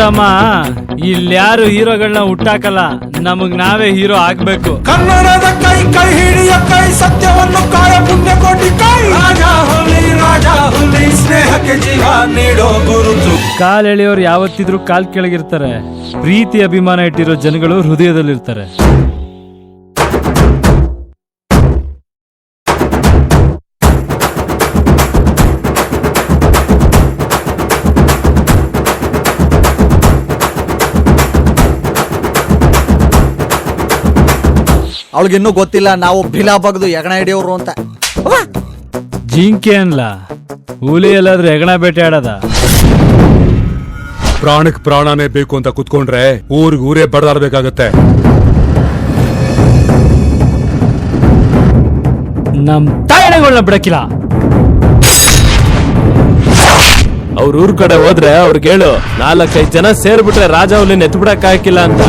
ನೋಡಮ್ಮ, ಇಲ್ಯಾರು ಹೀರೋಗಳನ್ನ ಹುಟ್ಟಾಕಲ್ಲ, ನಮಗ್ ನಾವೇ ಹೀರೋ ಆಗ್ಬೇಕು. ಕನ್ನಡದ ಕೈ ಕೈ ಹಿಡಿಯ ಕೈ, ಸತ್ಯವನ್ನು ಕಾಯ ಪುಣ್ಯ ಕೋಟಿ ಕೈ. ರಾಜ ಹುಲಿ ಸ್ನೇಹಕ್ಕೆ ಜೀವ ನೀಡೋ ಗುರುತು. ಕಾಲ್ ಎಳೆಯೋರು ಯಾವತ್ತಿದ್ರು ಕಾಲ್ ಕೆಳಗಿರ್ತಾರೆ, ಪ್ರೀತಿ ಅಭಿಮಾನ ಇಟ್ಟಿರೋ ಜನಗಳು ಹೃದಯದಲ್ಲಿರ್ತಾರೆ. ಅವಳಿಗಿನ್ನೂ ಗೊತ್ತಿಲ್ಲ ನಾವು ಭಿಲಾ ಬಗ್ದು ಹೆಗಣ ಹಿಡಿಯೋರು ಅಂತ. ಜಿಂಕೆ ಅನ್ಲ, ಹುಲಿ ಎಲ್ಲಾದ್ರೂ ಹೆಗಣ ಬೇಟೆ ಆಡದ? ಪ್ರಾಣಕ್ ಪ್ರಾಣನೇ ಬೇಕು ಅಂತ ಕುತ್ಕೊಂಡ್ರೆ ಊರೇ ಬಡದಾಡ್ಬೇಕಾಗತ್ತೆ. ನಮ್ ತಾಯಿಗಳನ್ನ ಬಿಡಕ್ಕಿಲ್ಲ. ಅವ್ರ ಊರ್ ಕಡೆ ಹೋದ್ರೆ ಅವ್ರಿಗೆ ಹೇಳು, 4-5 ಜನ ಸೇರ್ಬಿಟ್ರೆ ರಾಜ ಹುಲಿನ ಎತ್ ಬಿಡಕ್ ಹಾಕಿಲ್ಲ ಅಂತ.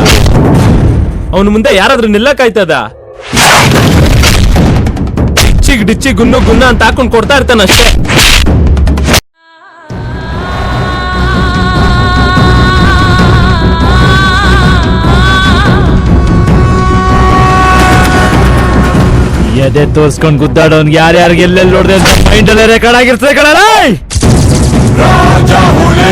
ಅವನು ಮುಂದೆ ಯಾರಾದ್ರೂ ನಿಲ್ಲಕ್ಕಾಯ್ತದ? ಡಿಚ್ಚಿ ಗುನ್ನ ಅಂತ ಹಾಕೊಂಡ್ ಕೊಡ್ತಾ ಇರ್ತಾನ ಅಷ್ಟೇ. ಎದೆ ತೋರ್ಸ್ಕೊಂಡ್ ಗುದ್ದಾಡೋನ್ ಯಾರ್ಯಾರಿಗೆ ಎಲ್ಲೆಲ್ಲಿ ನೋಡ್ದೆ ಅಂತ ಮೈಂಡ್ ಅಲ್ಲೇ ರೆಕಾರ್ಡ್ ಆಗಿರ್ತದೆ ಕಣಲ್ಲ. ರಾಜ ಹುಲಿ